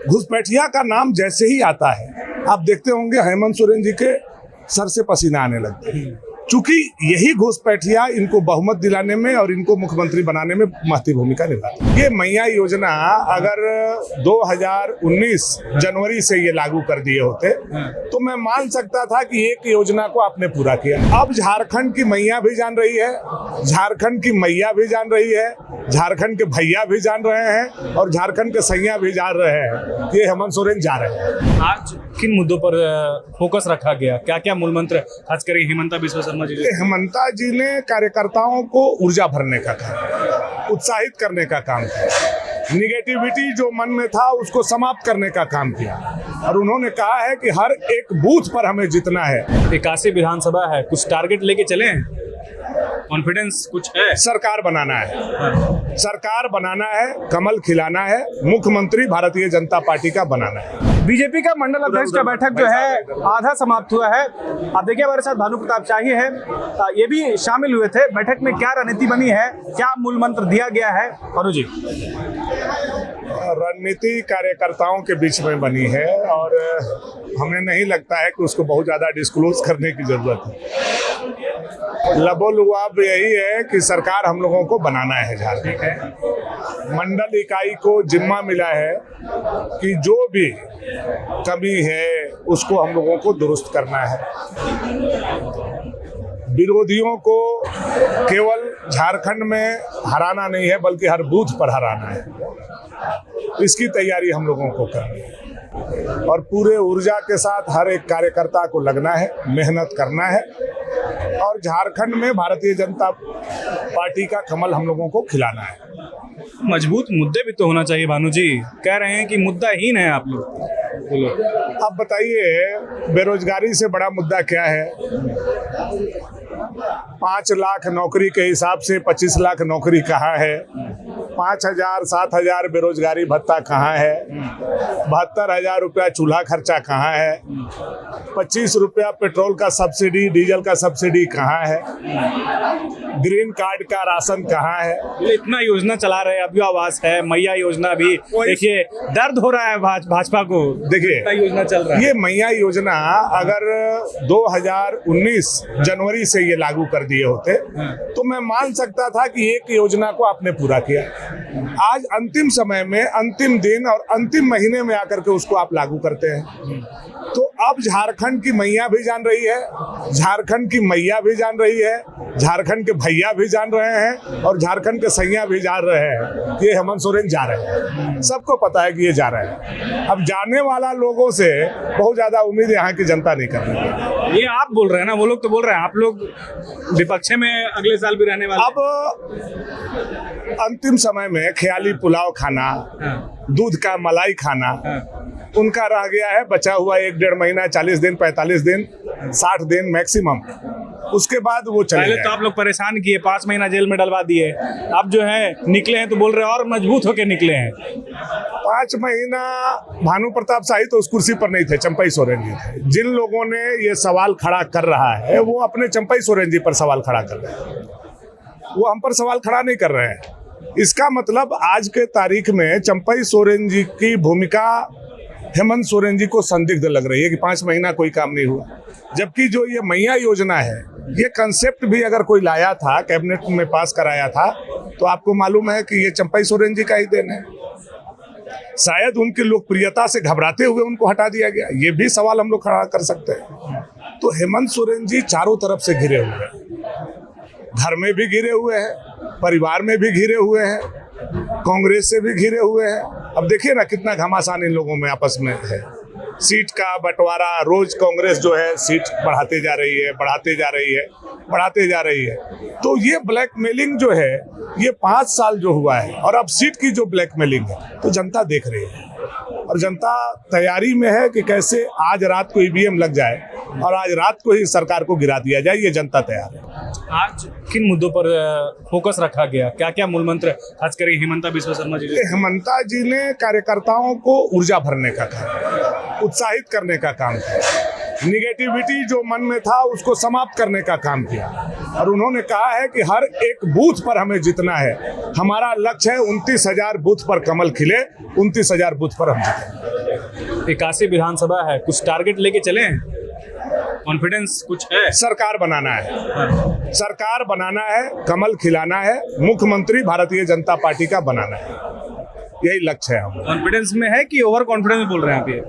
घुसपैठिया का नाम जैसे ही आता है आप देखते होंगे हेमंत सोरेन जी के सर से पसीना आने लगते हैं, चूंकि यही घुसपैठिया इनको बहुमत दिलाने में और इनको मुख्यमंत्री बनाने में महत्वपूर्ण भूमिका निभाती है। ये मैया योजना अगर 2019 जनवरी से ये लागू कर दिए होते तो मैं मान सकता था कि एक योजना को आपने पूरा किया। अब झारखंड की मैया भी जान रही है, झारखंड की मैया भी जान रही है, झारखंड के भैया भी जान रहे हैं और झारखंड के सैया भी जान रहे हैं कि हेमंत सोरेन जा रहे हैं। आज किन मुद्दों पर फोकस रखा गया, क्या क्या मूल मंत्र खासकर हेमंता बिस्वा शर्मा जी? हेमंता जी ने कार्यकर्ताओं को ऊर्जा भरने का काम, उत्साहित करने का काम किया, निगेटिविटी जो मन में था उसको समाप्त करने का काम किया और उन्होंने कहा है कि हर एक बूथ पर हमें जीतना है। 81 विधानसभा है, कुछ टारगेट लेके चले हैं, कॉन्फिडेंस कुछ है? सरकार बनाना है, सरकार बनाना है, कमल खिलाना है, मुख्यमंत्री भारतीय जनता पार्टी का बनाना है। बीजेपी का मंडल अध्यक्ष का बैठक जो है आधा समाप्त हुआ है। आप देखिए हमारे साथ भानु प्रताप शाही है, ये भी शामिल हुए थे। बैठक में क्या रणनीति बनी है, क्या मूल मंत्र दिया गया है? भानु जी, रणनीति कार्यकर्ताओं के बीच में बनी है और हमें नहीं लगता है कि उसको बहुत ज्यादा डिस्क्लोज करने की जरूरत है। लबोलुआब यही है कि सरकार हम लोगों को बनाना है झारखंड। मंडल इकाई को जिम्मा मिला है कि जो भी कमी है उसको हम लोगों को दुरुस्त करना है। विरोधियों को केवल झारखंड में हराना नहीं है बल्कि हर बूथ पर हराना है। इसकी तैयारी हम लोगों को करनी है और पूरे ऊर्जा के साथ हर एक कार्यकर्ता को लगना है, मेहनत करना है और झारखंड में भारतीय जनता पार्टी का कमल हम लोगों को खिलाना है। मजबूत मुद्दे भी तो होना चाहिए। भानु जी कह रहे हैं कि मुद्दाहीन है आप लोग, बोलो। अब बताइए बेरोजगारी से बड़ा मुद्दा क्या है? 5 लाख नौकरी के हिसाब से 25 लाख नौकरी कहाँ है? 5,000 7,000 बेरोजगारी भत्ता कहाँ है? 72,000 रुपया चूल्हा खर्चा कहाँ है? 25 रुपया पेट्रोल का सब्सिडी, डीजल का सब्सिडी कहाँ है? ग्रीन कार्ड का राशन कहाँ है? इतना योजना चला रहे हैं, अभी आवास है, मैया योजना भी, देखिए दर्द हो रहा है भाजपा को। देखिए योजना चल रहा है, ये मैया योजना अगर 2019 जनवरी से ये लागू कर दिए होते तो मैं मान सकता था कि एक योजना को आपने पूरा किया। आज अंतिम समय में, अंतिम दिन और अंतिम महीने में आकर के उसको आप लागू करते हैं। तो अब झारखंड की मैया भी जान रही है, झारखंड की मैया भी जान रही है, झारखंड के भैया भी जान रहे हैं और झारखंड के सैया भी जान रहे हैं कि हेमंत सोरेन जा रहे हैं। सबको पता है कि ये जा रहे हैं। अब जाने वाला लोगों से बहुत ज्यादा उम्मीद यहाँ की जनता नहीं कर रही है। ये आप बोल रहे हैं ना, वो लोग तो बोल रहे हैं, आप लोग विपक्ष में अगले साल भी रहने वाले। अब अंतिम समय में ख्याली पुलाव खाना, दूध का मलाई खाना उनका रह गया है। बचा हुआ 1-1.5 महीना, 40 दिन, 45 दिन, 60 दिन मैक्सिमम। उसके बाद वो चले पहले तो आप लोग परेशान किए, 5 महीना जेल में डलवा दिए। अब जो है निकले हैं तो बोल रहे हैं और मजबूत होके निकले हैं। 5 महीना भानु प्रताप शाही तो उस कुर्सी पर नहीं थे, चंपई सोरेन जी थे। जिन लोगों ने ये सवाल खड़ा कर रहा है वो अपने चंपई सोरेन जी पर सवाल खड़ा कर रहे हैं, वो हम पर सवाल खड़ा नहीं कर रहे हैं। इसका मतलब आज के तारीख में चंपई सोरेन जी की भूमिका हेमंत सोरेन जी को संदिग्ध लग रही है कि 5 महीना कोई काम नहीं हुआ। जबकि जो ये मैया योजना है, ये कंसेप्ट भी अगर कोई लाया था, कैबिनेट में पास कराया था, तो आपको मालूम है कि ये चंपई सोरेन जी का ही देन है। शायद उनकी लोकप्रियता से घबराते हुए उनको हटा दिया गया, ये भी सवाल हम लोग खड़ा कर सकते हैं। तो हेमंत सोरेन जी चारों तरफ से घिरे हुए हैं, घर में भी घिरे हुए हैं, परिवार में भी घिरे हुए हैं, कांग्रेस से भी घिरे हुए हैं। अब देखिए ना कितना घमासान इन लोगों में आपस में है। सीट का बंटवारा, रोज कांग्रेस जो है सीट बढ़ाते जा रही है, बढ़ाते जा रही है, बढ़ाते जा रही है। तो ये ब्लैकमेलिंग जो है ये 5 साल जो हुआ है और अब सीट की जो ब्लैकमेलिंग है तो जनता देख रही है और जनता तैयारी में है कि कैसे आज रात को ईवीएम लग जाए और आज रात को ही सरकार को गिरा दिया जाए। ये जनता तैयार है। आज किन मुद्दों पर फोकस रखा गया, क्या क्या मूल मंत्र खासकर हेमंता बिस्वा शर्मा जी? हेमंता जी ने कार्यकर्ताओं को ऊर्जा भरने का काम, उत्साहित करने का काम किया, निगेटिविटी जो मन में था उसको समाप्त करने का काम किया और उन्होंने कहा है कि हर एक बूथ पर हमें जीतना है। हमारा लक्ष्य है 29,000 बूथ पर कमल खिले, 29,000 बूथ पर हम जीतेंगे। 81 विधानसभा है, कुछ टारगेट लेके चले हैं, कॉन्फिडेंस कुछ है? सरकार बनाना है, सरकार बनाना है, कमल खिलाना है, मुख्यमंत्री भारतीय जनता पार्टी का बनाना है, यही लक्ष्य है हम। कॉन्फिडेंस में है कि ओवर कॉन्फिडेंस बोल रहे हैं आप ये?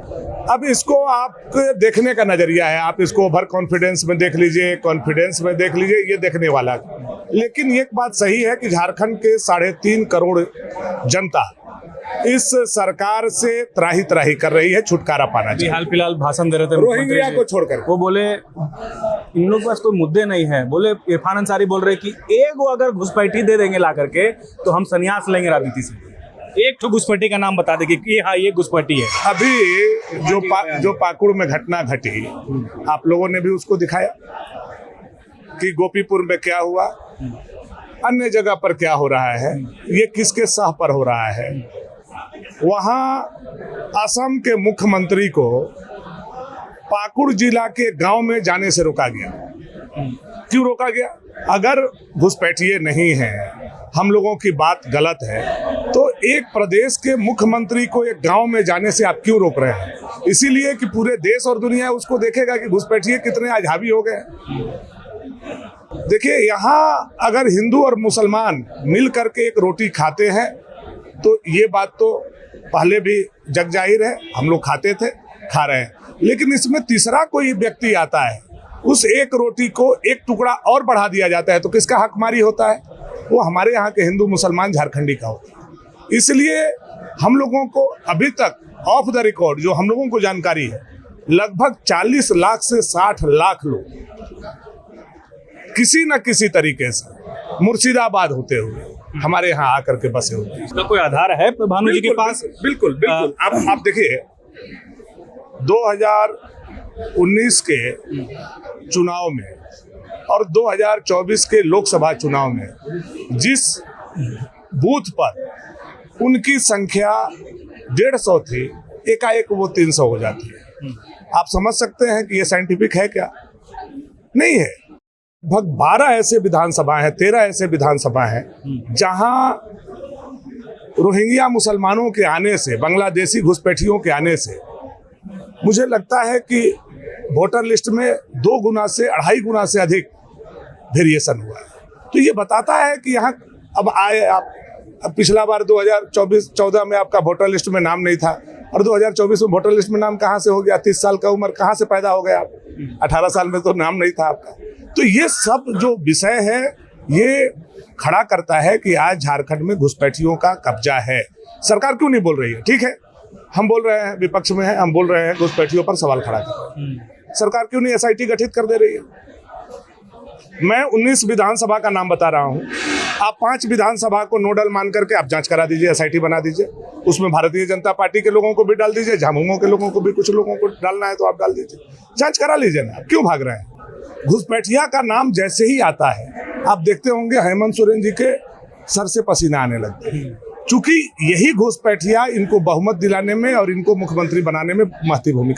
अब इसको आपके देखने का नजरिया है, आप इसको ओवर कॉन्फिडेंस में देख लीजिए, कॉन्फिडेंस में देख लीजिए, ये देखने वाला है। लेकिन एक बात सही है कि झारखंड के 3.5 करोड़ जनता इस सरकार से त्राही त्राही कर रही है, छुटकारा पाना अभी चाहिए। हाल फिलहाल भाषण दे रहे थे मुख्यमंत्री रोहिंग्या जी। को छोड़कर वो बोले इन लोग के पास कोई मुद्दे नहीं है, बोले इरफान अंसारी बोल रहे कि एक वो अगर घुसपैठी दे देंगे ला करके तो हम संन्यास लेंगे राजनीति से। एक तो घुसपैठी का नाम बता दे कि हाँ ये घुसपैठी है। अभी जो पाकुड़ में घटना घटी, आप लोगों ने भी उसको दिखाया कि गोपीपुर में क्या हुआ, अन्य जगह पर क्या हो रहा है, ये किसके सह पर हो रहा है। वहां असम के मुख्यमंत्री को पाकुड़ जिला के गांव में जाने से रोका गया। क्यों रोका गया? अगर घुसपैठिए नहीं हैं, हम लोगों की बात गलत है, तो एक प्रदेश के मुख्यमंत्री को एक गांव में जाने से आप क्यों रोक रहे हैं? इसीलिए कि पूरे देश और दुनिया उसको देखेगा कि घुसपैठिए कितने आज हावी हो गए। देखिए, यहाँ अगर हिंदू और मुसलमान मिल करके एक रोटी खाते हैं तो ये बात तो पहले भी जग जाहिर है, हम लोग खाते थे, खा रहे हैं। लेकिन इसमें तीसरा कोई व्यक्ति आता है, उस एक रोटी को एक टुकड़ा और बढ़ा दिया जाता है, तो किसका हकमारी होता है? वो हमारे यहाँ के हिंदू मुसलमान झारखंडी का होता है। इसलिए हम लोगों को अभी तक ऑफ द रिकॉर्ड जो हम लोगों को जानकारी है, लगभग 40 लाख से 60 लाख लोग किसी न किसी तरीके से मुर्शिदाबाद होते हुए हमारे यहाँ आकर के बसे हुए हैं। इसका कोई आधार है भानु जी के पास? बिल्कुल बिल्कुल। आप देखिए, 2019 के चुनाव में और 2024 के लोकसभा चुनाव में जिस बूथ पर उनकी संख्या 150 थी, एकाएक वो 300 हो जाती है। आप समझ सकते हैं कि ये साइंटिफिक है क्या? नहीं है। लगभग 12 ऐसे विधानसभा हैं, 13 ऐसे विधानसभा हैं जहां रोहिंग्या मुसलमानों के आने से, बांग्लादेशी घुसपैठियों के आने से मुझे लगता है कि वोटर लिस्ट में 2 गुना से 2.5 गुना से अधिक वेरिएशन हुआ है। तो ये बताता है कि यहाँ अब आए आप। अब पिछला बार 2014 में आपका वोटर लिस्ट में नाम नहीं था, और 2024 में वोटर लिस्ट में नाम कहाँ से हो गया? 30 साल का उम्र कहाँ से पैदा हो गया आप? 18 साल में तो नाम नहीं था आपका। तो ये सब जो विषय है, ये खड़ा करता है कि आज झारखंड में घुसपैठियों का कब्जा है। सरकार क्यों नहीं बोल रही है? ठीक है, हम बोल रहे हैं, विपक्ष में है, हम बोल रहे हैं, घुसपैठियों पर सवाल खड़ा कर रहे हैं। सरकार क्यों नहीं SIT गठित कर दे रही है? मैं 19 विधानसभा का नाम बता रहा हूं, आप 5 विधानसभा को नोडल मान करके आप जांच करा दीजिए, SIT बना दीजिए, उसमें भारतीय जनता पार्टी के लोगों को भी डाल दीजिए, झामुमो के लोगों को भी, कुछ लोगों को डालना है तो आप डाल दीजिए, जांच करा लीजिए ना। क्यों भाग रहे हैं? घुसपैठिया का नाम जैसे ही आता है, आप देखते होंगे हेमंत सोरेन जी के सर से पसीना आने लगते हैं, चूंकि यही घुसपैठिया इनको बहुमत दिलाने में और इनको मुख्यमंत्री बनाने में महत्वपूर्ण भूमिका